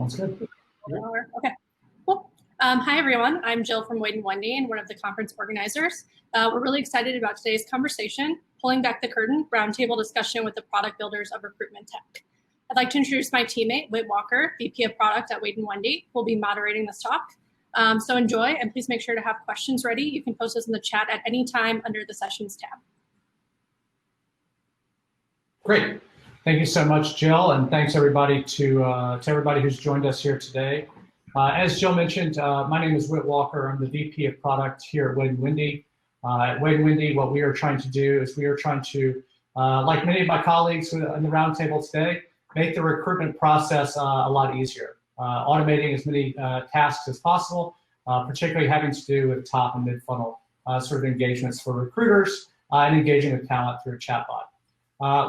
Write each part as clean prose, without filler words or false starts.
Sounds good. Okay, cool. Hi, everyone. I'm Jill from Whit and Wendy and one of the conference organizers. We're really excited about today's conversation, Pulling Back the Curtain, roundtable discussion with the product builders of recruitment tech. I'd like to introduce my teammate, Whit Walker, VP of Product at Whit and Wendy, who will be moderating this talk. So enjoy, and please make sure to have questions ready. You can post those in the chat at any time under the Sessions tab. Great. Thank you so much, Jill, and thanks everybody to everybody who's joined us here today. As Jill mentioned, my name is Whit Walker. I'm the VP of Product here at Whit and Wendy. At Whit and Wendy, what we are trying to do is we are trying to, like many of my colleagues in the roundtable today, make the recruitment process a lot easier, automating as many tasks as possible, particularly having to do with top and mid-funnel sort of engagements for recruiters and engaging with talent through a chatbot.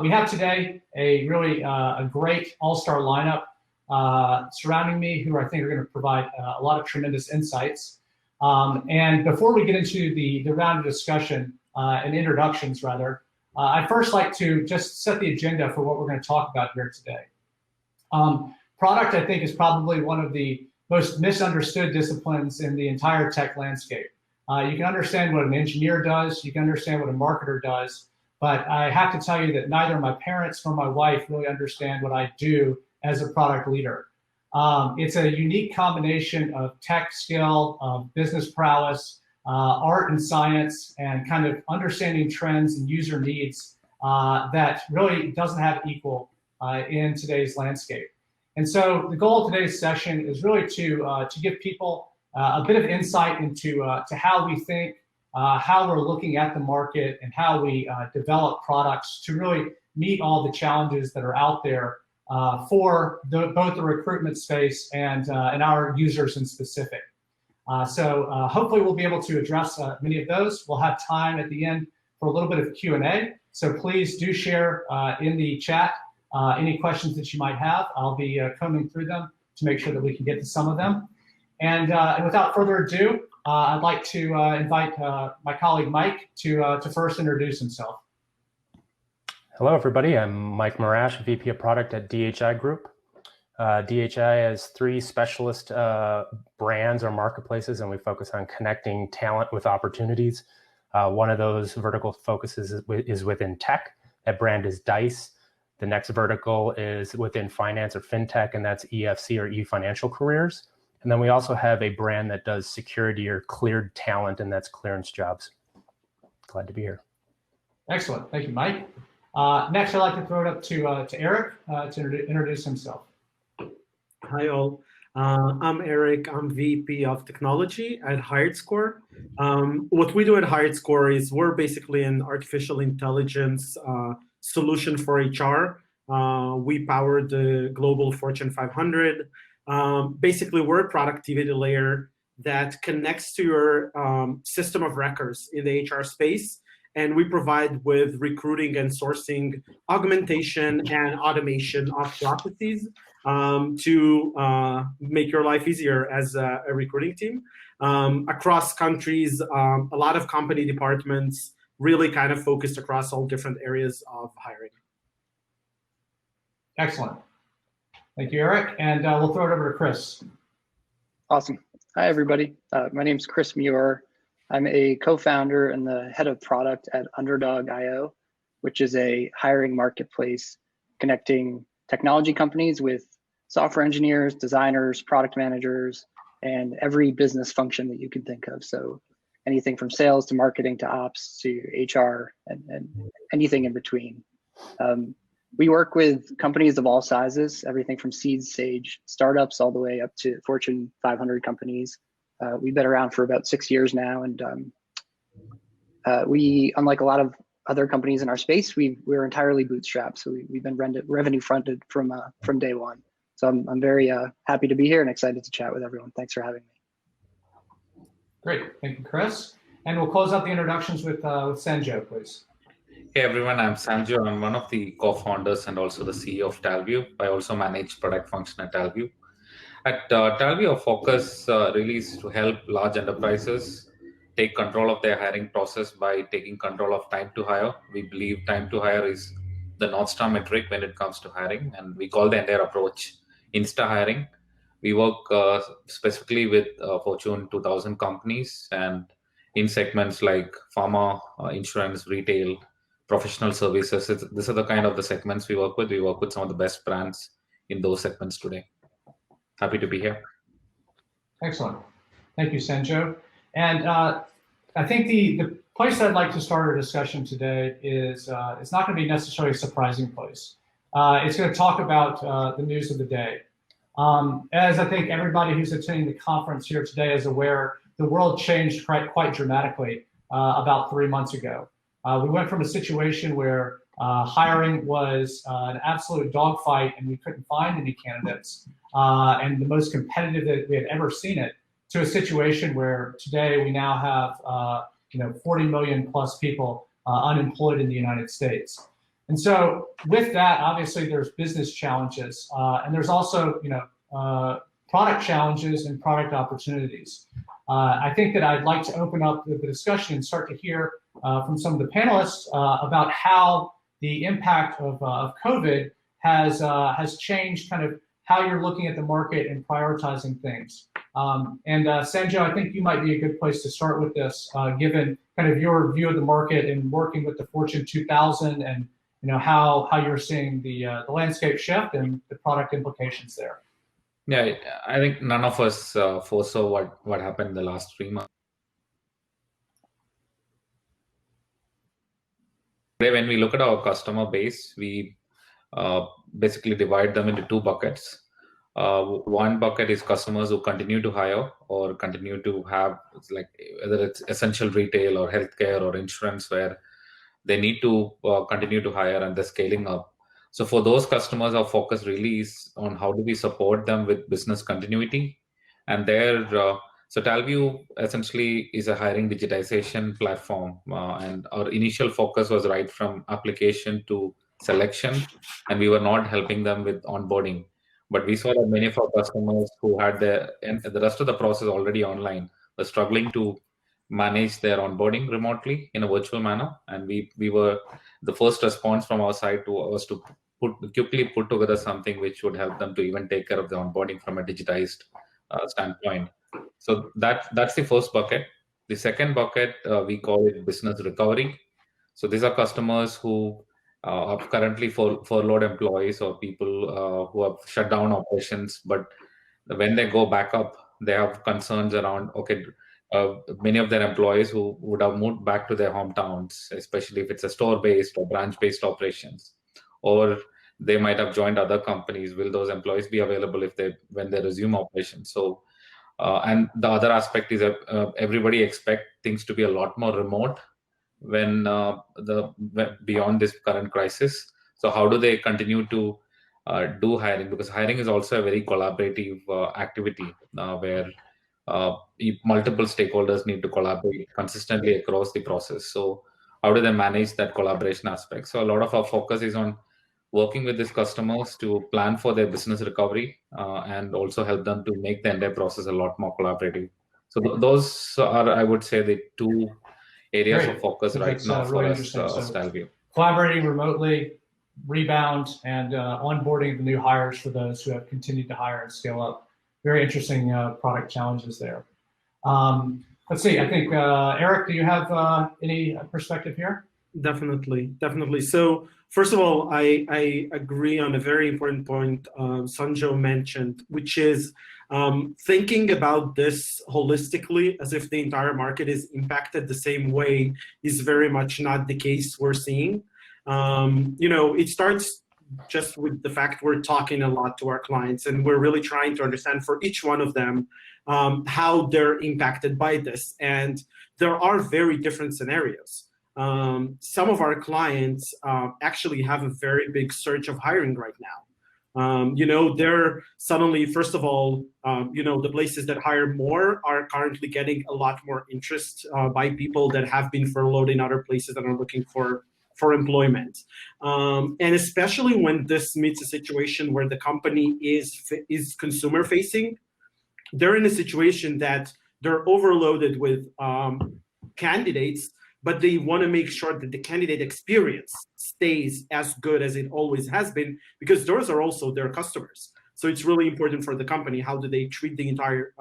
We have today a really a great all-star lineup surrounding me who I think are going to provide a lot of tremendous insights. And before we get into the round of discussion and introductions, rather, I'd first like to just set the agenda for what we're going to talk about here today. Product, I think, is probably one of the most misunderstood disciplines in the entire tech landscape. You can understand what an engineer does, you can understand what a marketer does, but I have to tell you that neither my parents nor my wife really understand what I do as a product leader. It's a unique combination of tech skill, business prowess, art and science, and kind of understanding trends and user needs that really doesn't have equal in today's landscape. And so the goal of today's session is really to give people a bit of insight into to how we think, how we're looking at the market, and how we develop products to really meet all the challenges that are out there for both the recruitment space and our users in specific. So hopefully we'll be able to address many of those. We'll have time at the end for a little bit of Q&A. So please do share in the chat any questions that you might have. I'll be combing through them to make sure that we can get to some of them. And without further ado, I'd like to invite my colleague Mike to first introduce himself. Hello, everybody. I'm Mike Marasch, VP of Product at DHI Group. DHI has 3 specialist brands or marketplaces, and we focus on connecting talent with opportunities. One of those vertical focuses is within tech. That brand is Dice. The next vertical is within finance or fintech, and that's EFC or eFinancial Careers. And then we also have a brand that does security or cleared talent, and that's Clearance Jobs. Glad to be here. Excellent. Thank you, Mike. Next, I'd like to throw it up to Arik to introduce himself. Hi, all. I'm Arik. I'm VP of Technology at HiredScore. What we do at HiredScore is we're basically an artificial intelligence solution for HR. We power the global Fortune 500. Basically, we're a productivity layer that connects to your system of records in the HR space. And we provide with recruiting and sourcing augmentation and automation of processes to make your life easier as a recruiting team. Across countries, a lot of company departments really kind of focused across all different areas of hiring. Excellent. Thank you, Arik. And we'll throw it over to Chris. Awesome. Hi, everybody. My name is Chris Muir. I'm a co-founder and the head of product at Underdog.io, which is a hiring marketplace connecting technology companies with software engineers, designers, product managers, and every business function that you can think of. So anything from sales to marketing to ops to HR and anything in between. We work with companies of all sizes, everything from seed stage startups all the way up to Fortune 500 companies. We've been around for about 6 years now, and we, unlike a lot of other companies in our space, we're entirely bootstrapped. So we've been revenue fronted from day one. So I'm very happy to be here and excited to chat with everyone. Thanks for having me. Great, thank you, Chris. And we'll close out the introductions with Sanjoe, please. Hey everyone, I'm Sanjoe. I'm one of the co-founders and also the CEO of Talview. I also manage product function at Talview. At Talview, our focus really is to help large enterprises take control of their hiring process by taking control of time to hire. We believe time to hire is the North Star metric when it comes to hiring, and we call the entire approach Insta hiring. We work specifically with Fortune 2000 companies and in segments like pharma, insurance, retail, professional services. These are the kind of the segments we work with. We work with some of the best brands in those segments today. Happy to be here. Excellent. Thank you, Sanjoe. And I think the place I'd like to start our discussion today is it's not going to be necessarily a surprising place. It's going to talk about the news of the day. As I think everybody who's attending the conference here today is aware, the world changed quite dramatically about 3 months ago. We went from a situation where hiring was an absolute dogfight and we couldn't find any candidates, and the most competitive that we had ever seen it, to a situation where today we now have 40 million plus people unemployed in the United States. And so with that, obviously there's business challenges, and there's also product challenges and product opportunities. I think that I'd like to open up the discussion and start to hear from some of the panelists about how the impact of COVID has changed kind of how you're looking at the market and prioritizing things. And Sanjoe, I think you might be a good place to start with this, given kind of your view of the market and working with the Fortune 2000 and how you're seeing the landscape shift and the product implications there. Yeah, I think none of us foresaw what happened in the last 3 months. When we look at our customer base, we basically divide them into 2 buckets. One bucket is customers who continue to hire or continue to have, whether it's essential retail or healthcare or insurance, where they need to continue to hire and they're scaling up. So for those customers, our focus really is on how do we support them with business continuity. And so Talview essentially is a hiring digitization platform. And our initial focus was right from application to selection, and we were not helping them with onboarding. But we saw that many of our customers who had the rest of the process already online were struggling to manage their onboarding remotely in a virtual manner. And we were, the first response from our side was to quickly put together something which would help them to even take care of the onboarding from a digitized standpoint. So that's the first bucket. The second bucket, we call it business recovery. So these are customers who are currently furloughed employees or people who have shut down operations, but when they go back up, they have concerns around, many of their employees who would have moved back to their hometowns, especially if it's a store-based or branch-based operations, or they might have joined other companies. Will those employees be available when they resume operations? So, and the other aspect is that everybody expects things to be a lot more remote when beyond this current crisis. So how do they continue to do hiring? Because hiring is also a very collaborative activity where multiple stakeholders need to collaborate consistently across the process. So how do they manage that collaboration aspect? So a lot of our focus is on working with these customers to plan for their business recovery and also help them to make the entire process a lot more collaborative. So those are, I would say, the 2 areas of focus right now for us, Talview. Collaborating remotely, rebound, and onboarding the new hires for those who have continued to hire and scale up. Very interesting product challenges there. Let's see, I think, Arik, do you have any perspective here? Definitely. So first of all, I agree on a very important point Sanjoe mentioned, which is thinking about this holistically as if the entire market is impacted the same way is very much not the case we're seeing. It starts just with the fact we're talking a lot to our clients, and we're really trying to understand for each one of them how they're impacted by this. And there are very different scenarios. Some of our clients actually have a very big surge of hiring right now. They're suddenly, first of all, the places that hire more are currently getting a lot more interest by people that have been furloughed in other places that are looking for employment. And especially when this meets a situation where the company is consumer facing, they're in a situation that they're overloaded with candidates, but they want to make sure that the candidate experience stays as good as it always has been, because those are also their customers. So it's really important for the company. How do they treat the entire,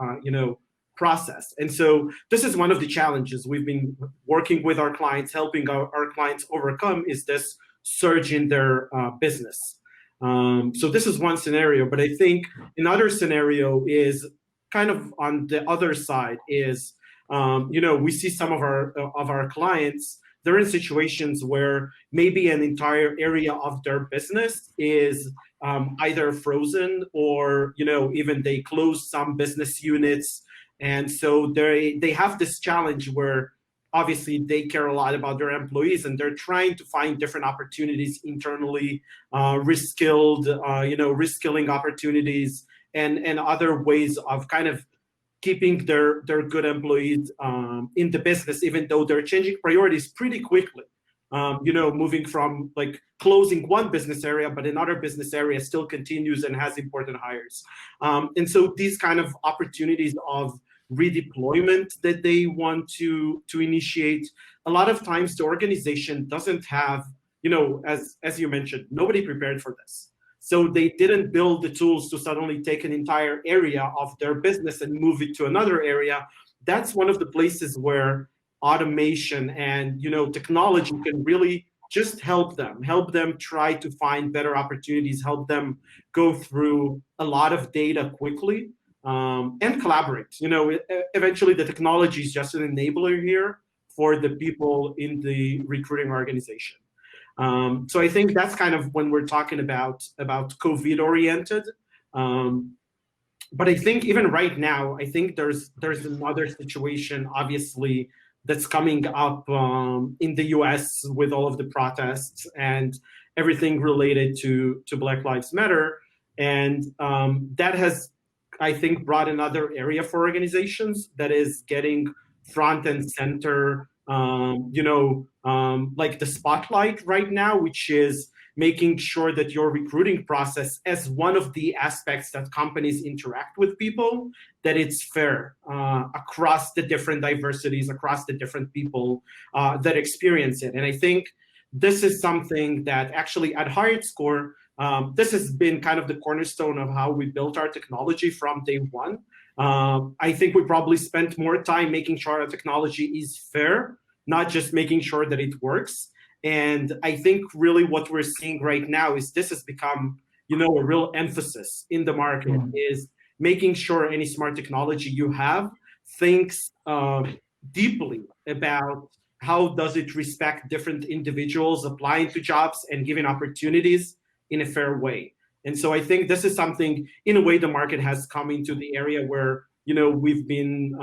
process? And so this is one of the challenges we've been working with our clients, helping our clients overcome, is this surge in their business. So this is one scenario, but I think another scenario is kind of on the other side is, we see some of our clients, they're in situations where maybe an entire area of their business is either frozen or, even they close some business units. And so they have this challenge where obviously they care a lot about their employees, and they're trying to find different opportunities internally, reskilling opportunities, and other ways of kind of keeping their good employees in the business, even though they're changing priorities pretty quickly. Moving from like closing one business area, but another business area still continues and has important hires. And so these kind of opportunities of redeployment that they want to initiate, a lot of times the organization doesn't have, as you mentioned, nobody prepared for this. So they didn't build the tools to suddenly take an entire area of their business and move it to another area. That's one of the places where automation and technology can really just help them try to find better opportunities, help them go through a lot of data quickly, and collaborate. Eventually the technology is just an enabler here for the people in the recruiting organization. So I think that's kind of when we're talking about COVID oriented. But I think even right now, I think there's another situation, obviously, that's coming up in the US with all of the protests and everything related to Black Lives Matter. And that has, I think, brought another area for organizations that is getting front and center, like the spotlight right now, which is making sure that your recruiting process, as one of the aspects that companies interact with people, that it's fair across the different diversities, across the different people that experience it. And I think this is something that actually at HiredScore, this has been kind of the cornerstone of how we built our technology from day one. I think we probably spent more time making sure our technology is fair, not just making sure that it works. And I think really what we're seeing right now is this has become, a real emphasis in the market, is making sure any smart technology you have thinks deeply about how does it respect different individuals applying to jobs and giving opportunities in a fair way. And so I think this is something, in a way, the market has come into the area where, we've been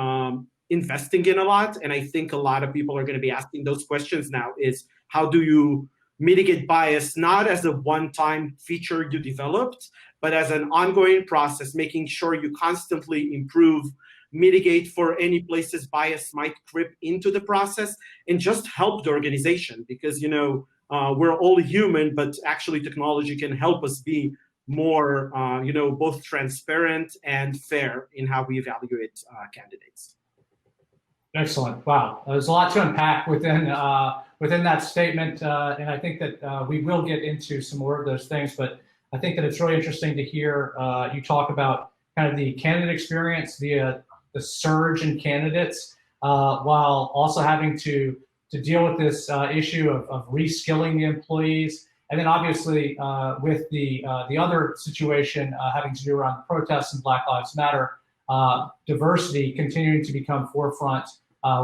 investing in a lot. And I think a lot of people are going to be asking those questions now, is how do you mitigate bias, not as a one-time feature you developed, but as an ongoing process, making sure you constantly improve, mitigate for any places bias might creep into the process, and just help the organization, because, we're all human, but actually technology can help us be more, both transparent and fair in how we evaluate candidates. Excellent. Wow, there's a lot to unpack within that statement, and I think that we will get into some more of those things. But I think that it's really interesting to hear you talk about kind of the candidate experience via the surge in candidates, while also having to deal with this issue of reskilling the employees, and then obviously with the other situation having to do around protests and Black Lives Matter. Diversity continuing to become forefront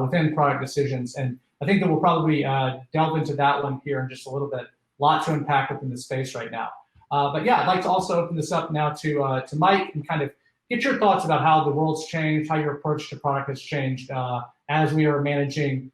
within product decisions. And I think that we'll probably delve into that one here in just a little bit. A lot to unpack within the space right now. But yeah, I'd like to also open this up now to Mike and kind of get your thoughts about how the world's changed, how your approach to product has changed as we are managing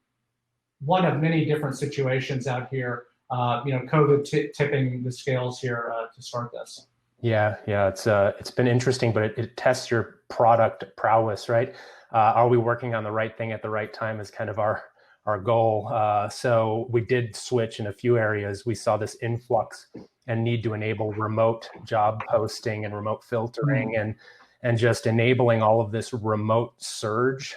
one of many different situations out here, COVID tipping the scales here to start this. Yeah, it's been interesting, but it tests your product prowess, right? Are we working on the right thing at the right time is kind of our goal. So we did switch in a few areas. We saw this influx and need to enable remote job posting and remote filtering and just enabling all of this remote surge.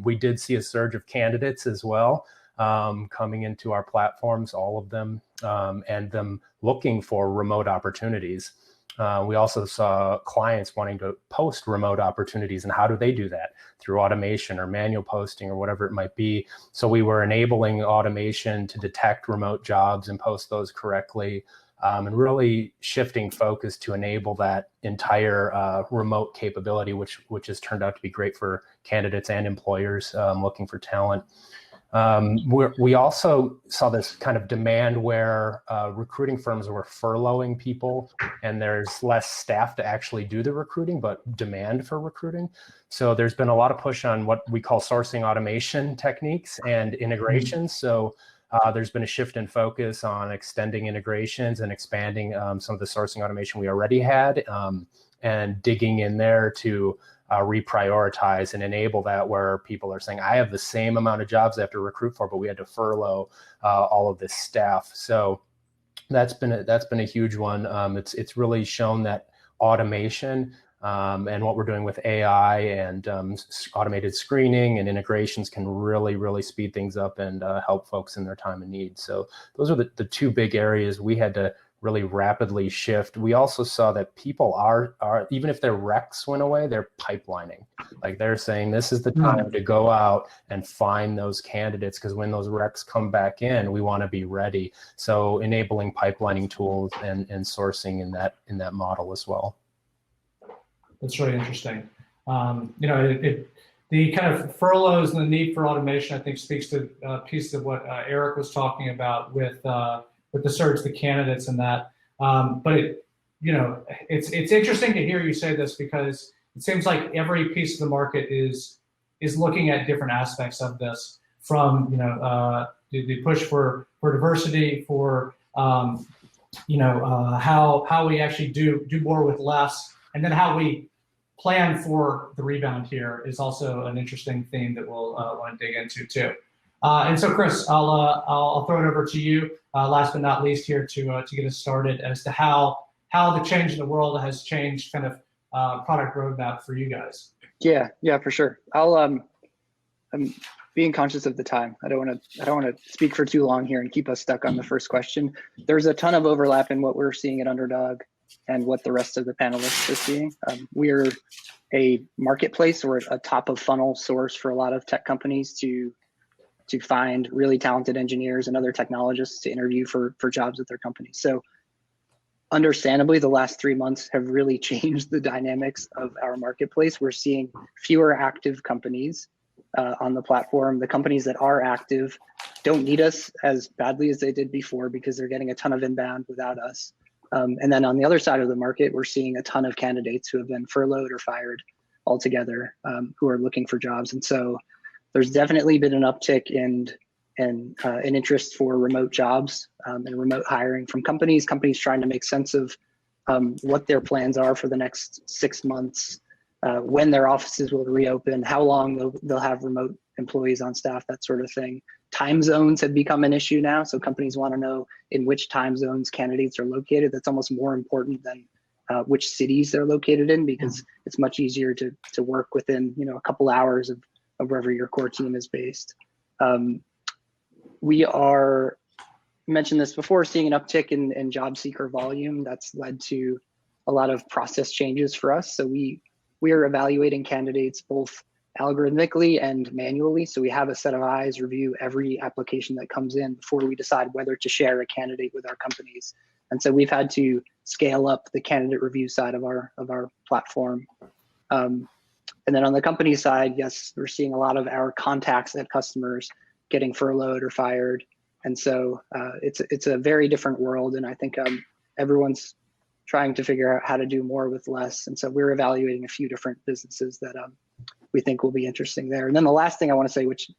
We did see a surge of candidates as well coming into our platforms, all of them, and them looking for remote opportunities. We also saw clients wanting to post remote opportunities, and how do they do that? Through automation or manual posting or whatever it might be. So we were enabling automation to detect remote jobs and post those correctly, and really shifting focus to enable that entire remote capability, which has turned out to be great for candidates and employers looking for talent. We also saw this kind of demand where recruiting firms were furloughing people, and there's less staff to actually do the recruiting, but demand for recruiting. So there's been a lot of push on what we call sourcing automation techniques and integrations. So there's been a shift in focus on extending integrations and expanding some of the sourcing automation we already had, and digging in there to reprioritize and enable that, where people are saying, I have the same amount of jobs I have to recruit for, but we had to furlough all of this staff. So that's been a huge one. It's really shown that automation and what we're doing with AI and automated screening and integrations can really speed things up and help folks in their time of need. So those are the two big areas we had to really rapidly shift. We also saw that people are even if their recs went away, they're pipelining. Like they're saying, this is the time to go out and find those candidates, because when those recs come back in, we want to be ready. So enabling pipelining tools and sourcing in that model as well. That's really interesting. The kind of furloughs and the need for automation, I think, speaks to pieces of what Arik was talking about with the search, the candidates, and that. But it's interesting to hear you say this, because it seems like every piece of the market is looking at different aspects of this, from the push for diversity, for how we actually do more with less, and then how we plan for the rebound here is also an interesting theme that we'll want to dig into too. And so, Chris, I'll throw it over to you. Last but not least, here to get us started as to how the change in the world has changed kind of product roadmap for you guys. Yeah, for sure. I'm being conscious of the time. I don't want to speak for too long here and keep us stuck on the first question. There's a ton of overlap in what we're seeing at Underdog and what the rest of the panelists are seeing. We're a marketplace, or a top of funnel source for a lot of tech companies to find really talented engineers and other technologists to interview for jobs at their companies. So understandably, the last 3 months have really changed the dynamics of our marketplace. We're seeing fewer active companies on the platform. The companies that are active don't need us as badly as they did before, because they're getting a ton of inbound without us. And then on the other side of the market, we're seeing a ton of candidates who have been furloughed or fired altogether, who are looking for jobs. And so there's definitely been an uptick in an interest for remote jobs and remote hiring from companies trying to make sense of what their plans are for the next 6 months, when their offices will reopen, how long they'll have remote employees on staff, that sort of thing. Time zones have become an issue now, so companies want to know in which time zones candidates are located. That's almost more important than which cities they're located in, because it's much easier to work within a couple hours of wherever your core team is based. We are, mentioned this before, seeing an uptick in job seeker volume. That's led to a lot of process changes for us. So we are evaluating candidates both algorithmically and manually. So we have a set of eyes review every application that comes in before we decide whether to share a candidate with our companies. And so we've had to scale up the candidate review side of our platform. And then on the company side, yes, we're seeing a lot of our contacts at customers getting furloughed or fired. And so it's a very different world. And I think everyone's trying to figure out how to do more with less. And so we're evaluating a few different businesses that we think will be interesting there. And then the last thing I want to say, which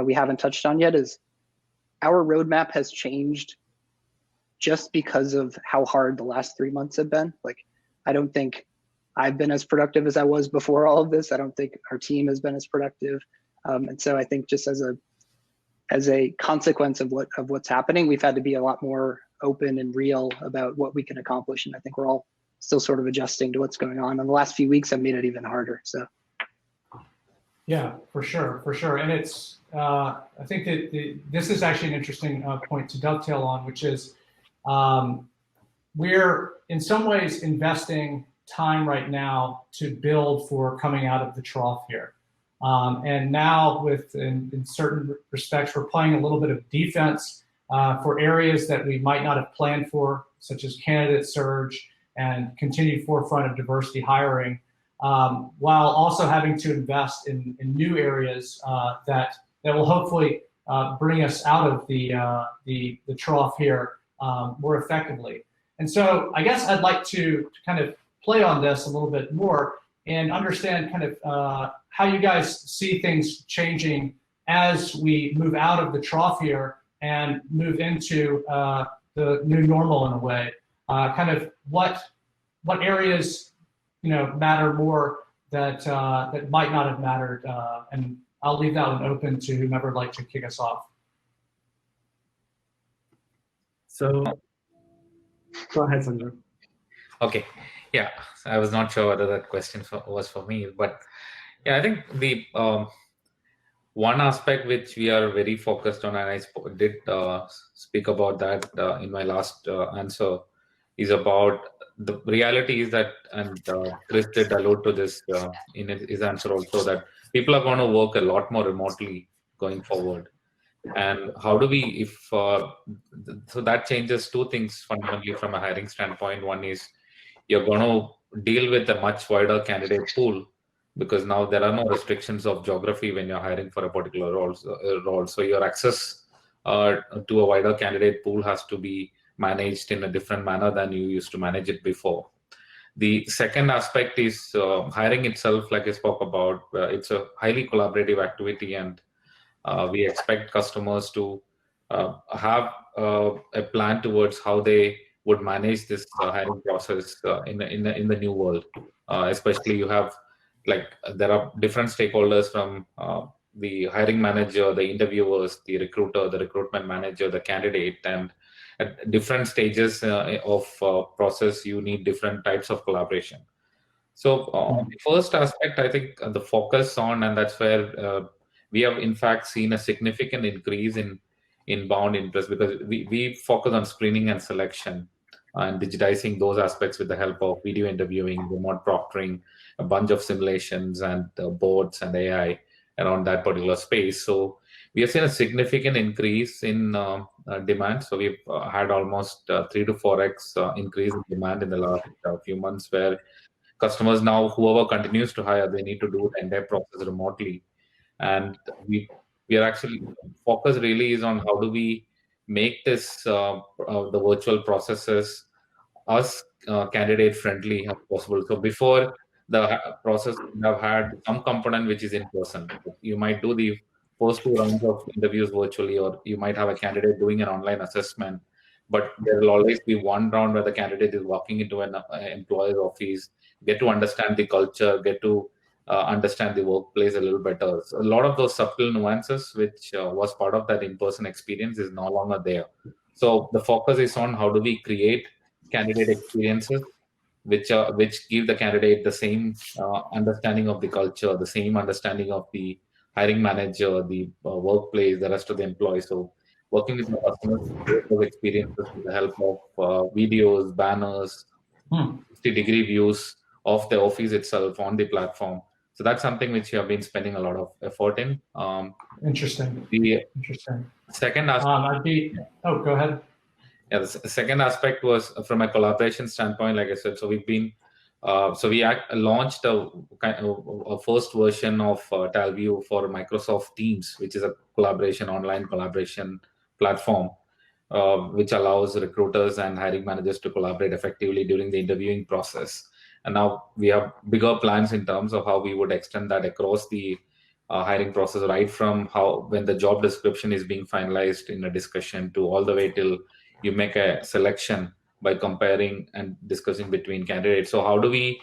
we haven't touched on yet, is our roadmap has changed just because of how hard the last 3 months have been. Like, I don't think I've been as productive as I was before all of this. I don't think our team has been as productive. And so I think just as a consequence of what's happening, we've had to be a lot more open and real about what we can accomplish. And I think we're all still sort of adjusting to what's going on. And the last few weeks have made it even harder. So. Yeah, for sure. And it's, I think that this is actually an interesting point to dovetail on, which is, we're in some ways investing time right now to build for coming out of the trough here. And now in certain respects, we're playing a little bit of defense for areas that we might not have planned for, such as candidate surge and continued forefront of diversity hiring, while also having to invest in new areas that will hopefully bring us out of the trough here more effectively. And so I guess I'd like to kind of play on this a little bit more and understand kind of how you guys see things changing as we move out of the trough here and move into the new normal in a way. Kind of what areas matter more that might not have mattered, and I'll leave that one open to whomever would like to kick us off. So go ahead, Sanjoe. Okay, yeah, I was not sure whether that question was for me, but yeah, I think the one aspect which we are very focused on, and I did speak about that in my last answer, is about the reality is that, and Chris did allude to this in his answer also, that people are going to work a lot more remotely going forward. And how do we, so that changes two things fundamentally from a hiring standpoint. One is you're going to deal with a much wider candidate pool, because now there are no restrictions of geography when you're hiring for a particular role. So your access to a wider candidate pool has to be managed in a different manner than you used to manage it before. The second aspect is hiring itself, like I spoke about. It's a highly collaborative activity, and we expect customers to have a plan towards how they would manage this hiring process in the new world. Especially you have, there are different stakeholders from the hiring manager, the interviewers, the recruiter, the recruitment manager, the candidate, and at different stages of process, you need different types of collaboration. So the first aspect, I think the focus on, and that's where we have in fact seen a significant increase in inbound interest, because we focus on screening and selection and digitizing those aspects with the help of video interviewing, remote proctoring, a bunch of simulations and boards and AI around that particular space. So we have seen a significant increase in demand. So we've had almost 3 to 4x increase in demand in the last few months, where customers now, whoever continues to hire, they need to do the entire process remotely. And we are actually, focus really is on how do we make this, the virtual processes as candidate friendly as possible. So before, the process would have had some component which is in person. You might do the first 2 rounds of interviews virtually, or you might have a candidate doing an online assessment, but there will always be one round where the candidate is walking into an employer's office, get to understand the culture, get to understand the workplace a little better. So a lot of those subtle nuances, which was part of that in-person experience, is no longer there. So the focus is on how do we create candidate experiences which give the candidate the same understanding of the culture, the same understanding of the hiring manager, the workplace, the rest of the employees. So working with the customers, those experiences with the help of videos, banners, 60-degree views of the office itself on the platform. So that's something which we have been spending a lot of effort in. Interesting. Interesting. Second aspect. Go ahead. Yeah, the second aspect was from a collaboration standpoint, like I said. So we've been, we launched a first version of Talview for Microsoft Teams, which is a online collaboration platform, which allows recruiters and hiring managers to collaborate effectively during the interviewing process. And now we have bigger plans in terms of how we would extend that across the hiring process, right from when the job description is being finalized in a discussion to all the way till you make a selection by comparing and discussing between candidates. So how do we,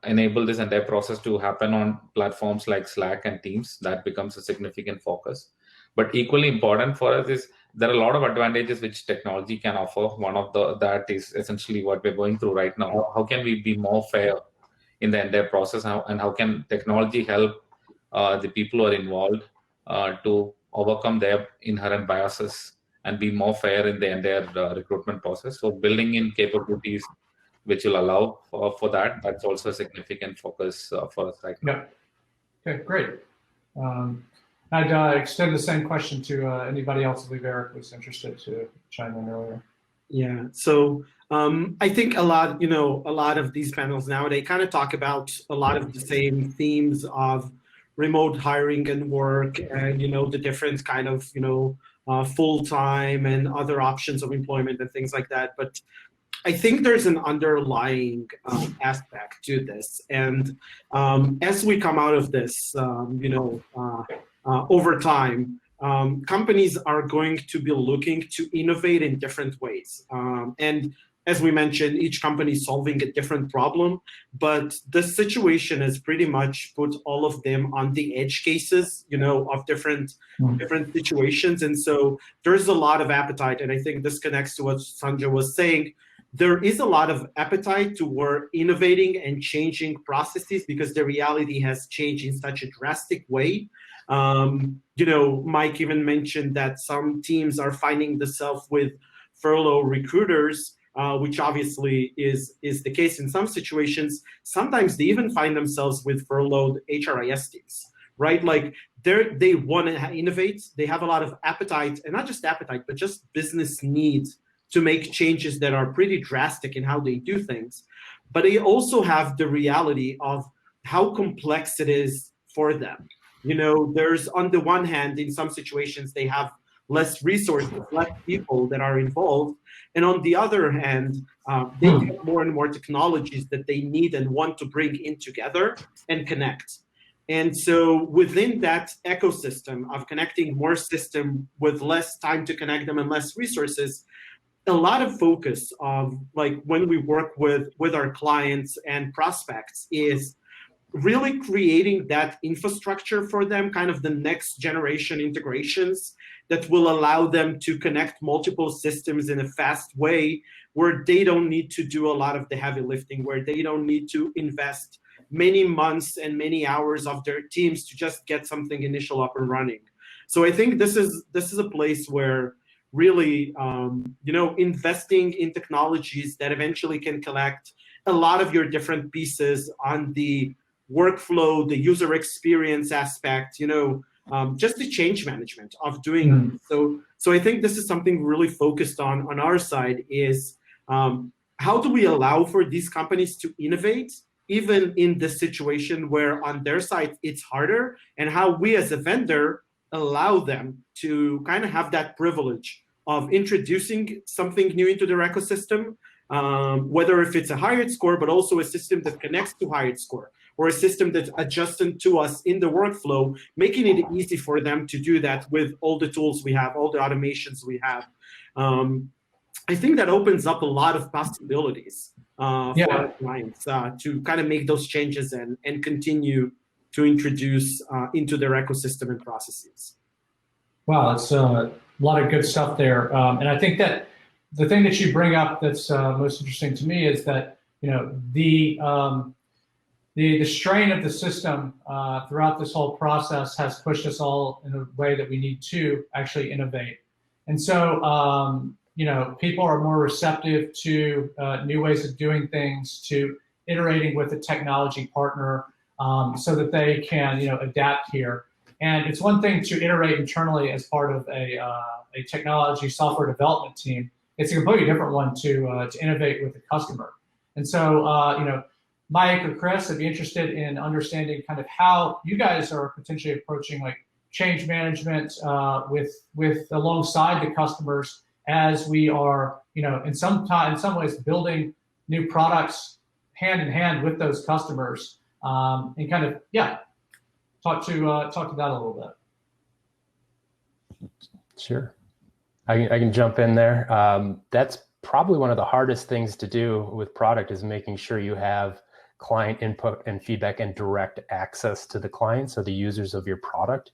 enable this entire process to happen on platforms like Slack and Teams? That becomes a significant focus. But equally important for us is there are a lot of advantages which technology can offer. One of that is essentially what we're going through right now. How can we be more fair in the entire process, and how can technology help the people who are involved to overcome their inherent biases and be more fair in the entire recruitment process. So building in capabilities which will allow for that, that's also a significant focus for us right now. Yeah. Okay, great. I'd extend the same question to anybody else. I believe Arik was interested to chime in earlier. Yeah, so I think a lot of these panels nowadays kind of talk about a lot of the same themes of remote hiring and work, and the different kind of full-time and other options of employment and things like that. But I think there's an underlying aspect to this, and as we come out of this, over time, companies are going to be looking to innovate in different ways. And as we mentioned, each company is solving a different problem, but the situation has pretty much put all of them on the edge cases, of different situations. And so there's a lot of appetite. And I think this connects to what Sanjoe was saying. There is a lot of appetite toward innovating and changing processes because the reality has changed in such a drastic way. Mike even mentioned that some teams are finding themselves with furlough recruiters, which obviously is the case in some situations. Sometimes they even find themselves with furloughed HRIS teams, right? Like they want to innovate. They have a lot of appetite, and not just appetite, but just business needs to make changes that are pretty drastic in how they do things. But they also have the reality of how complex it is for them. There's, on the one hand, in some situations, they have less resources, less people that are involved. And on the other hand, they get more and more technologies that they need and want to bring in together and connect. And so within that ecosystem of connecting more system with less time to connect them and less resources, a lot of focus of like when we work with our clients and prospects is really creating that infrastructure for them, kind of the next generation integrations that will allow them to connect multiple systems in a fast way, where they don't need to do a lot of the heavy lifting, where they don't need to invest many months and many hours of their teams to just get something initial up and running. So I think this is a place where really, investing in technologies that eventually can collect a lot of your different pieces on the workflow, the user experience aspect, just the change management of doing. So I think this is something really focused on our side is how do we allow for these companies to innovate, even in this situation where on their side it's harder, and how we as a vendor allow them to kind of have that privilege of introducing something new into their ecosystem, whether if it's a HiredScore, but also a system that connects to HiredScore, or a system that's adjusted to us in the workflow, making it easy for them to do that with all the tools we have, all the automations we have. I think that opens up a lot of possibilities for our clients to kind of make those changes and continue to introduce into their ecosystem and processes. Wow, it's a lot of good stuff there. And I think that the thing that you bring up that's most interesting to me is that, the strain of the system throughout this whole process has pushed us all in a way that we need to actually innovate. And so, people are more receptive to new ways of doing things, to iterating with a technology partner so that they can, adapt here. And it's one thing to iterate internally as part of a technology software development team. It's a completely different one to innovate with the customer. And so, Mike or Chris, I'd be interested in understanding kind of how you guys are potentially approaching like change management with alongside the customers as we are, in some ways building new products hand in hand with those customers, and kind of talk to that a little bit. Sure, I can jump in there. That's probably one of the hardest things to do with product is making sure you have client input and feedback and direct access to the clients or the users of your product.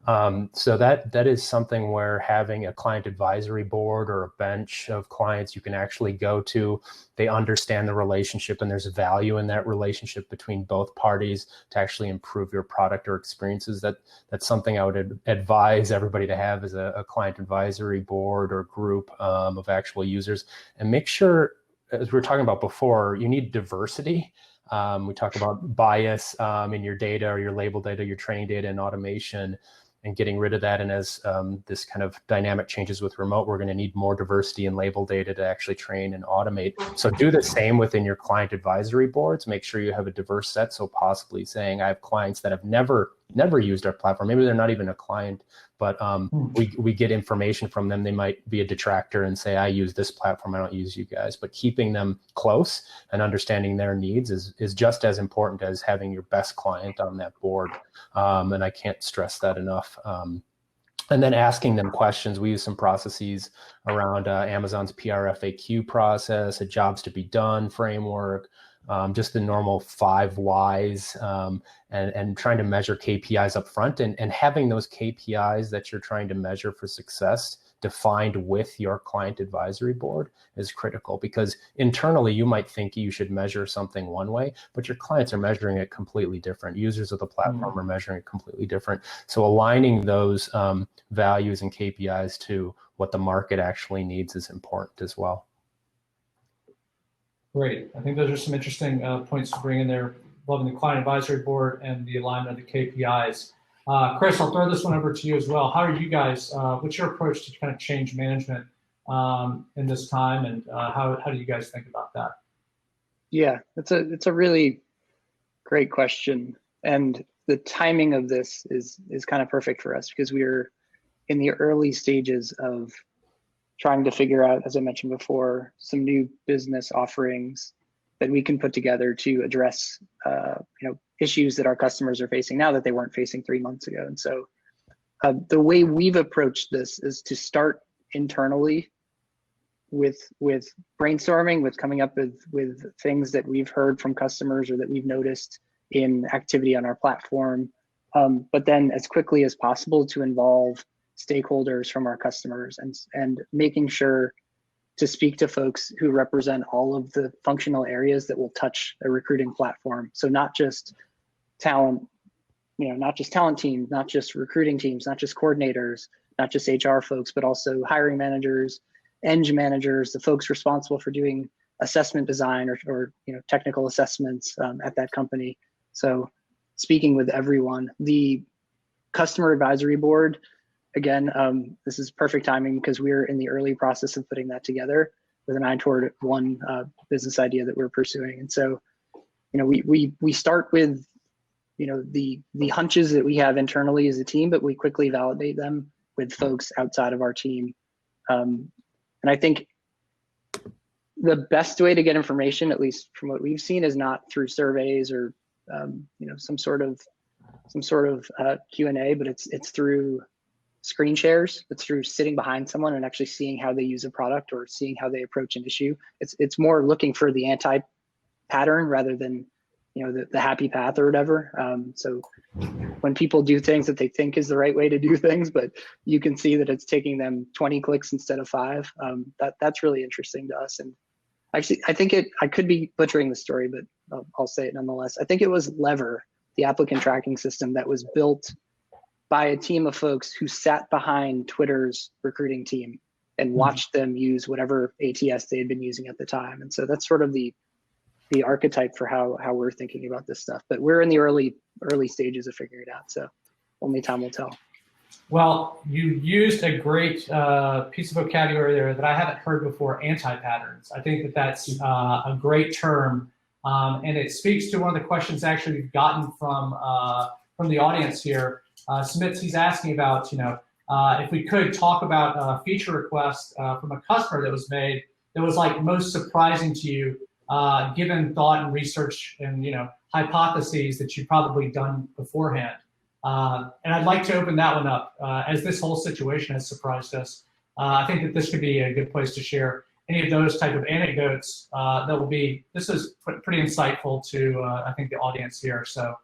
So that is something where having a client advisory board or a bench of clients you can actually go to, they understand the relationship and there's value in that relationship between both parties to actually improve your product or experiences. That's something I would advise everybody to have, as a client advisory board or group of actual users. And make sure, as we were talking about before, you need diversity. We talk about bias in your data or your label data, your training data, and automation, and getting rid of that. And as this kind of dynamic changes with remote, we're going to need more diversity in label data to actually train and automate. So do the same within your client advisory boards. Make sure you have a diverse set. So possibly saying, I have clients that have never used our platform. Maybe they're not even a client, but we get information from them. They might be a detractor and say, I use this platform, I don't use you guys. But keeping them close and understanding their needs is just as important as having your best client on that board. And I can't stress that enough. And then asking them questions. We use some processes around Amazon's PRFAQ process, a jobs to be done framework, just the normal 5 whys, and trying to measure KPIs up front, and having those KPIs that you're trying to measure for success defined with your client advisory board is critical, because internally you might think you should measure something one way, but your clients are measuring it completely different. Users of the platform are measuring it completely different. So aligning those values and KPIs to what the market actually needs is important as well. Great. I think those are some interesting points to bring in there, loving the client advisory board and the alignment of the KPIs. Chris, I'll throw this one over to you as well. How are you guys, what's your approach to kind of change management in this time, and how do you guys think about that? Yeah, it's a really great question. And the timing of this is kind of perfect for us, because we're in the early stages of trying to figure out, as I mentioned before, some new business offerings that we can put together to address issues that our customers are facing now that they weren't facing 3 months ago. And so the way we've approached this is to start internally with brainstorming, with coming up with things that we've heard from customers or that we've noticed in activity on our platform, but then as quickly as possible to involve stakeholders from our customers, and making sure to speak to folks who represent all of the functional areas that will touch a recruiting platform. So not just talent, not just talent teams, not just recruiting teams, not just coordinators, not just HR folks, but also hiring managers, eng managers, the folks responsible for doing assessment design or technical assessments at that company. So speaking with everyone. The customer advisory board, again, this is perfect timing because we're in the early process of putting that together with an eye toward one business idea that we're pursuing. And so, we start with, the hunches that we have internally as a team, but we quickly validate them with folks outside of our team. And I think the best way to get information, at least from what we've seen, is not through surveys or some sort of Q&A, but it's through screen shares. It's through sitting behind someone and actually seeing how they use a product or seeing how they approach an issue. It's more looking for the anti-pattern rather than the happy path or whatever. So when people do things that they think is the right way to do things, but you can see that it's taking them 20 clicks instead of 5, that's really interesting to us. And actually, I could be butchering the story, but I'll say it nonetheless. I think it was Lever, the applicant tracking system that was built by a team of folks who sat behind Twitter's recruiting team and watched them use whatever ATS they had been using at the time. And so that's sort of the archetype for how we're thinking about this stuff. But we're in the early stages of figuring it out. So only time will tell. Well, you used a great piece of vocabulary there that I haven't heard before, anti-patterns. I think that's a great term. And it speaks to one of the questions actually we've gotten from the audience here. Smith, he's asking about, if we could talk about a feature request from a customer that was made that was like most surprising to you, given thought and research and hypotheses that you've probably done beforehand. And I'd like to open that one up, as this whole situation has surprised us. I think that this could be a good place to share any of those type of anecdotes this is pretty insightful to, I think, the audience here. So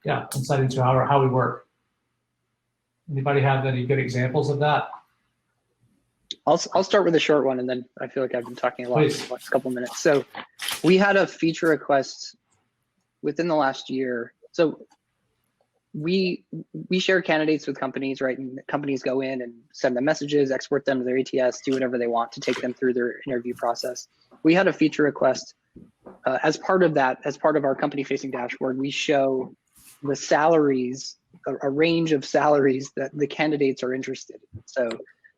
yeah, insight into how we work. Anybody have any good examples of that? I'll start with a short one, and then I feel like I've been talking a lot Please. for the last couple minutes. So we had a feature request within the last year. So we share candidates with companies, right? And companies go in and send them messages, export them to their ATS, do whatever they want to take them through their interview process. We had a feature request as part of that, as part of our company-facing dashboard. We show the salaries, a range of salaries that the candidates are interested in. So,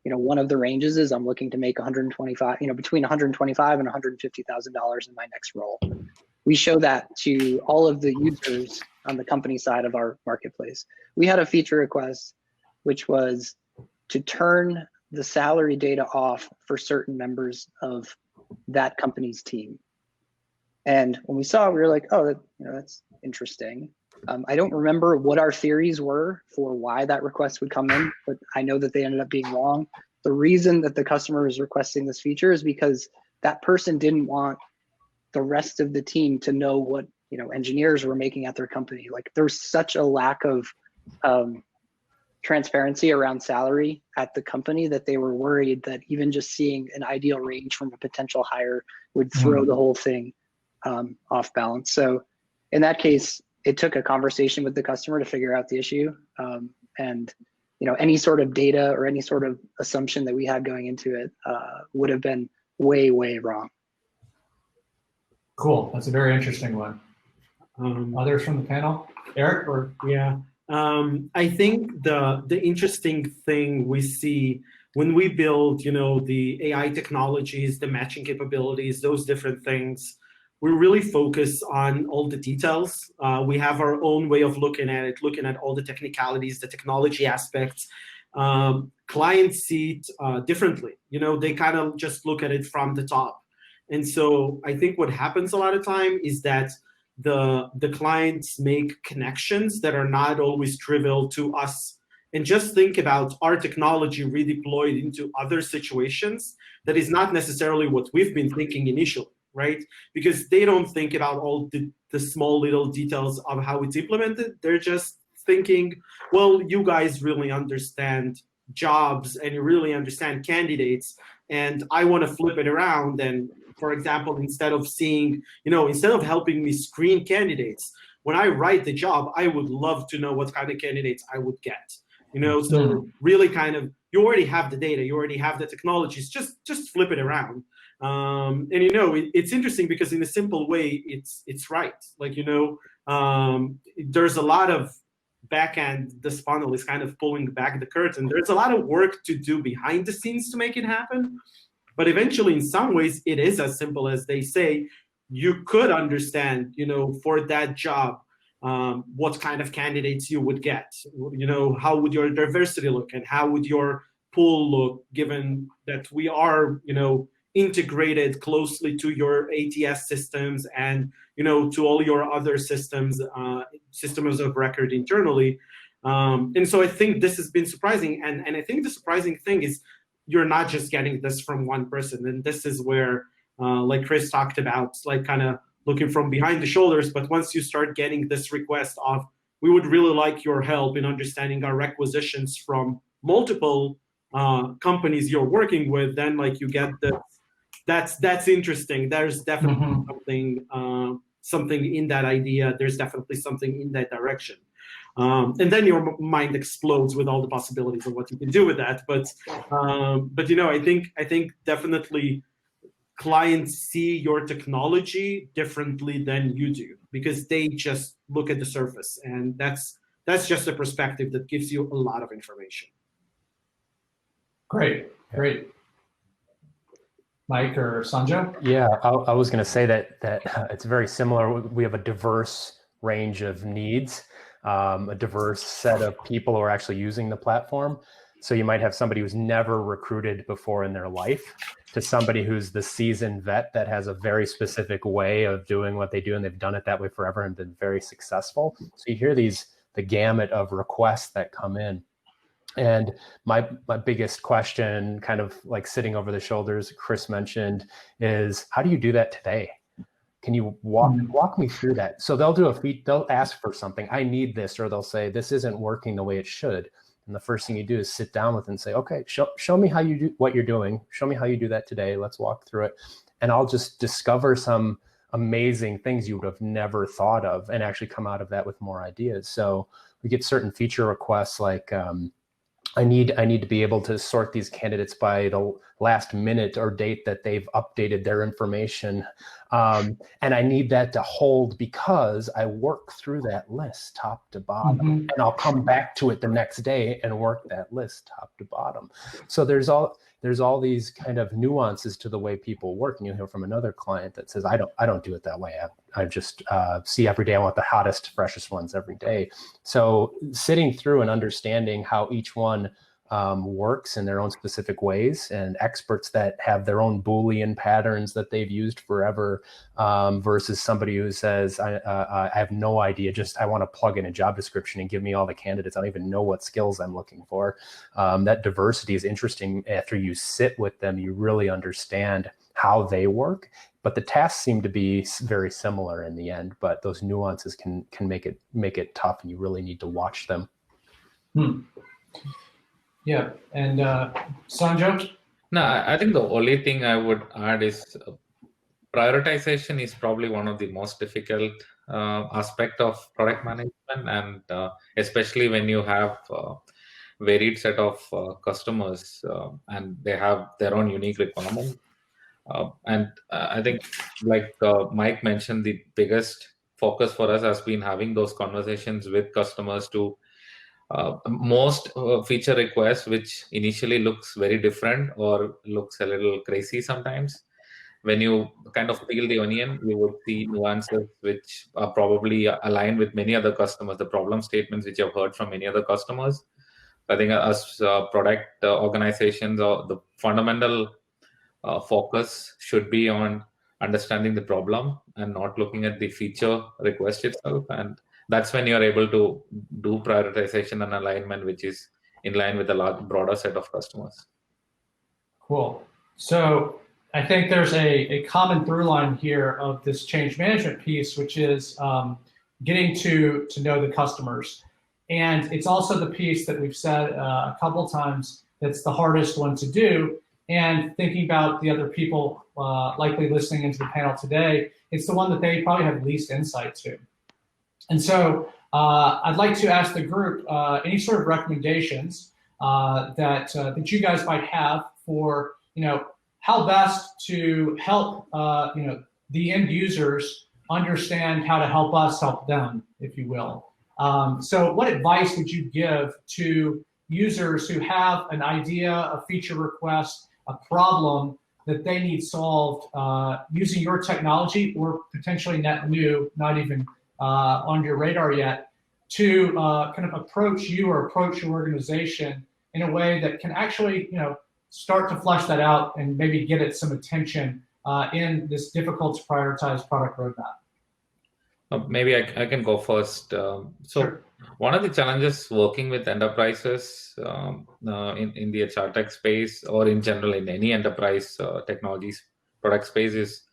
one of the ranges is I'm looking to make 125, between 125 and $150,000 in my next role. We show that to all of the users on the company side of our marketplace. We had a feature request, which was to turn the salary data off for certain members of that company's team. And when we saw it, we were like, oh, that's interesting. I don't remember what our theories were for why that request would come in, but I know that they ended up being wrong. The reason that the customer was requesting this feature is because that person didn't want the rest of the team to know what engineers were making at their company. Like, there's such a lack of transparency around salary at the company that they were worried that even just seeing an ideal range from a potential hire would throw the whole thing off balance. So in that case, it took a conversation with the customer to figure out the issue. And any sort of data or any sort of assumption that we had going into it would have been way, way wrong. Cool. That's a very interesting one. Others from the panel? Arik? Or Yeah. I think the interesting thing we see when we build, the AI technologies, the matching capabilities, those different things, we really focus on all the details. We have our own way of looking at it, looking at all the technicalities, the technology aspects. Clients see it differently. They kind of just look at it from the top. And so I think what happens a lot of time is that the clients make connections that are not always trivial to us. And just think about our technology redeployed into other situations that is not necessarily what we've been thinking initially, right? Because they don't think about all the small little details of how it's implemented. They're just thinking, well, you guys really understand jobs and you really understand candidates, and I want to flip it around. And for example, instead of helping me screen candidates, when I write the job, I would love to know what kind of candidates I would get. So really kind of, you already have the data, you already have the technologies, just flip it around. And it's interesting because in a simple way, it's right. Like, there's a lot of back end, this funnel is kind of pulling back the curtain. There's a lot of work to do behind the scenes to make it happen. But eventually, in some ways, it is as simple as they say. You could understand, for that job, what kind of candidates you would get. How would your diversity look, and how would your pool look, given that we are, integrated closely to your ATS systems and, to all your other systems of record internally. And so I think this has been surprising. And I think the surprising thing is, you're not just getting this from one person. And this is where, like Chris talked about, like kind of looking from behind the shoulders. But once you start getting this request of, we would really like your help in understanding our requisitions from multiple companies you're working with, then like you get the, that's interesting. There's definitely something in that idea. There's definitely something in that direction. And then your mind explodes with all the possibilities of what you can do with that. But I think definitely clients see your technology differently than you do, because they just look at the surface, and that's just a perspective that gives you a lot of information. Great. Mike or Sanjoe? Yeah, I was going to say that it's very similar. We have a diverse range of needs. A diverse set of people who are actually using the platform. So you might have somebody who's never recruited before in their life to somebody who's the seasoned vet that has a very specific way of doing what they do, and they've done it that way forever and been very successful. So you hear the gamut of requests that come in. And my biggest question, kind of like sitting over the shoulders, Chris mentioned, is how do you do that today? Can you walk me through that? So they'll ask for something. I need this, or they'll say this isn't working the way it should. And the first thing you do is sit down with and say, okay, show me how you do what you're doing. Show me how you do that today. Let's walk through it. And I'll just discover some amazing things you would have never thought of and actually come out of that with more ideas. So we get certain feature requests like, I need to be able to sort these candidates by the last minute or date that they've updated their information. And I need that to hold because I work through that list top to bottom. And I'll come back to it the next day and work that list top to bottom. So there's all these kind of nuances to the way people work. And you'll hear from another client that says, I don't do it that way. I just see every day I want the hottest, freshest ones every day. So sitting through and understanding how each one works in their own specific ways, and experts that have their own Boolean patterns that they've used forever versus somebody who says, I have no idea, just I want to plug in a job description and give me all the candidates. I don't even know what skills I'm looking for. That diversity is interesting. After you sit with them, you really understand how they work. But the tasks seem to be very similar in the end, but those nuances can make it tough, and you really need to watch them. Yeah, and Sanjoe? No, I think the only thing I would add is prioritization is probably one of the most difficult aspect of product management, and especially when you have varied set of customers and they have their own unique requirements. And I think, like Mike mentioned, the biggest focus for us has been having those conversations with customers to most feature requests, which initially looks very different or looks a little crazy sometimes. When you kind of peel the onion, you would see nuances which are probably aligned with many other customers, the problem statements which I've heard from many other customers. I think as product organizations, or the fundamental focus should be on understanding the problem and not looking at the feature request itself. And that's when you're able to do prioritization and alignment, which is in line with a broader set of customers. Cool. So I think there's a common through line here of this change management piece, which is getting to know the customers. And it's also the piece that we've said a couple times that's the hardest one to do. And thinking about the other people likely listening into the panel today, it's the one that they probably have least insight to. And so I'd like to ask the group any sort of recommendations that you guys might have for, how best to help, the end users understand how to help us help them, if you will. So what advice would you give to users who have an idea, a feature request, a problem that they need solved using your technology, or potentially net new, not even on your radar yet, to kind of approach you or approach your organization in a way that can actually, start to flesh that out and maybe get it some attention in this difficult to prioritize product roadmap? Maybe I can go first. Sure. One of the challenges working with enterprises in the HR tech space, or in general in any enterprise technologies product space, is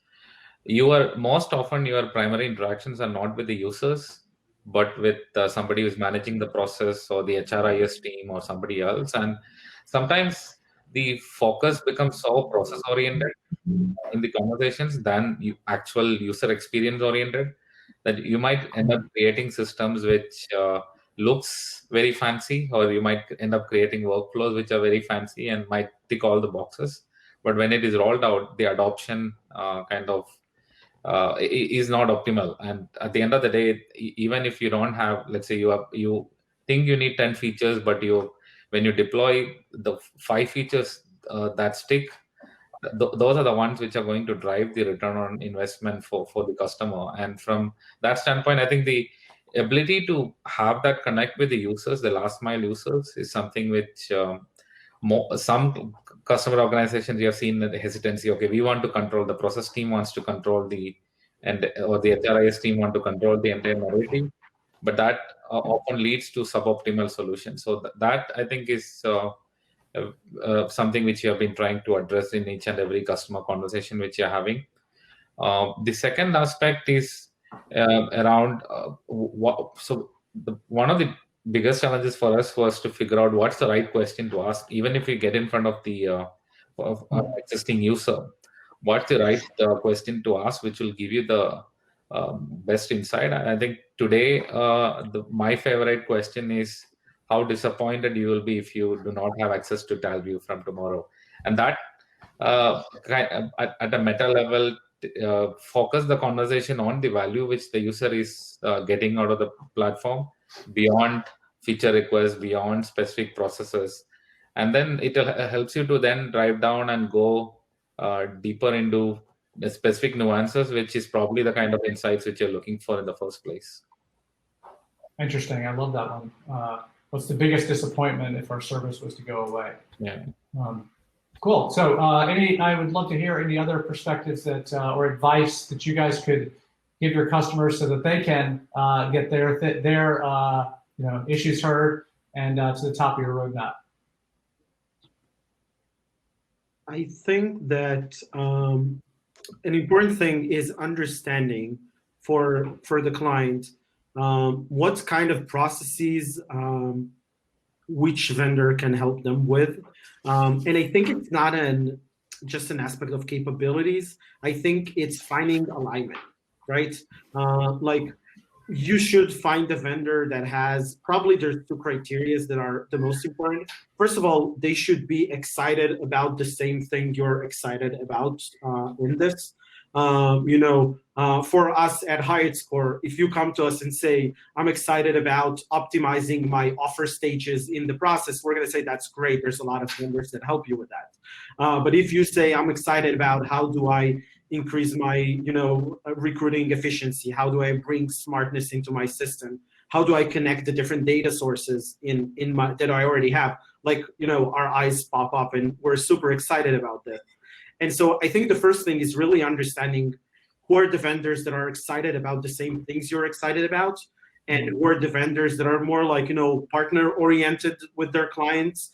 most often your primary interactions are not with the users, but with somebody who's managing the process, or the HRIS team, or somebody else. And sometimes the focus becomes so process oriented in the conversations than actual user experience oriented, that you might end up creating systems which looks very fancy, or you might end up creating workflows which are very fancy and might tick all the boxes. But when it is rolled out, the adoption is not optimal. And at the end of the day, even if you don't have, let's say you think you need 10 features, but when you deploy the 5 features that stick, those are the ones which are going to drive the return on investment for the customer. And from that standpoint, I think the ability to have that connect with the users, the last mile users, is something which some customer organizations, we have seen the hesitancy. Okay, we want to control, the process team wants to control or the HRIS team want to control the entire narrative, but that often leads to suboptimal solutions. So that I think is something which you have been trying to address in each and every customer conversation which you're having. The second aspect is around one of the biggest challenges for us was to figure out what's the right question to ask, even if we get in front of the existing user. What's the right question to ask, which will give you the best insight? And I think today, my favorite question is how disappointed you will be if you do not have access to TalView from tomorrow. And that, at a meta level, focus the conversation on the value which the user is getting out of the platform, beyond feature requests, beyond specific processes. And then it helps you to then drive down and go deeper into the specific nuances, which is probably the kind of insights which you're looking for in the first place. Interesting. I love that one. What's the biggest disappointment if our service was to go away? Yeah. Cool. So I would love to hear any other perspectives that or advice that you guys could give your customers so that they can get their issues heard and to the top of your roadmap. I think that an important thing is understanding for the client what kind of processes which vendor can help them with. And I think it's not just an aspect of capabilities. I think it's finding alignment, right? Like you should find a vendor that has, probably there's two criteria that are the most important. First of all, they should be excited about the same thing you're excited about in this. For us at HiredScore, if you come to us and say, I'm excited about optimizing my offer stages in the process, we're going to say, that's great. There's a lot of vendors that help you with that. But if you say, I'm excited about how do I increase my, recruiting efficiency? How do I bring smartness into my system? How do I connect the different data sources that I already have? Like, our eyes pop up and we're super excited about that. And so I think the first thing is really understanding who are the vendors that are excited about the same things you're excited about, and who are the vendors that are more like, partner-oriented with their clients.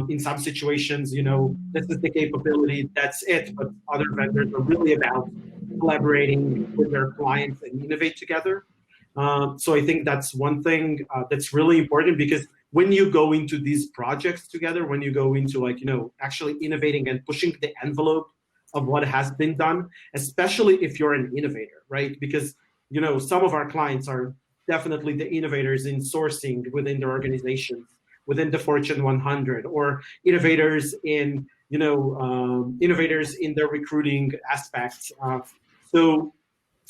In some situations, this is the capability, that's it. But other vendors are really about collaborating with their clients and innovate together. So I think that's one thing that's really important, because when you go into these projects together, when you go into actually innovating and pushing the envelope of what has been done, especially if you're an innovator, right? Because, some of our clients are definitely the innovators in sourcing within their organizations, within the Fortune 100, or innovators in, innovators in their recruiting aspects. So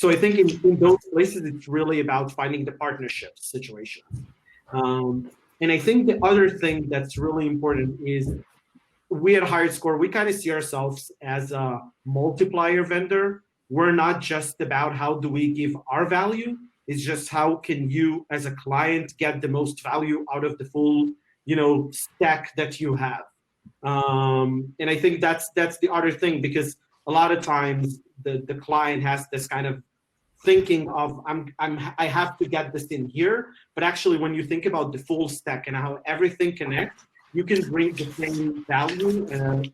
I think in those places, it's really about finding the partnership situation. And I think the other thing that's really important is we at HiredScore, we kind of see ourselves as a multiplier vendor. We're not just about how do we give our value, it's just how can you as a client get the most value out of the full, stack that you have. And I think that's the other thing, because a lot of times the client has this kind of thinking of I have to get this in here, but actually when you think about the full stack and how everything connects, you can bring the same value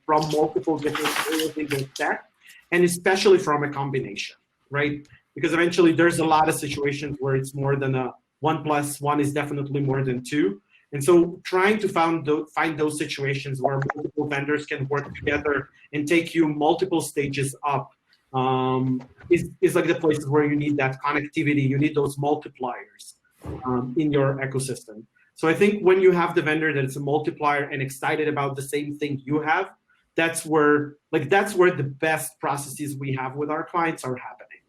from multiple different areas in the stack, and especially from a combination, right? Because eventually there's a lot of situations where it's more than a 1 + 1 is definitely more than 2. And so trying to find those situations where multiple vendors can work together and take you multiple stages up is like the places where you need that connectivity, you need those multipliers in your ecosystem. So I think when you have the vendor that is a multiplier and excited about the same thing you have, that's where the best processes we have with our clients are happening.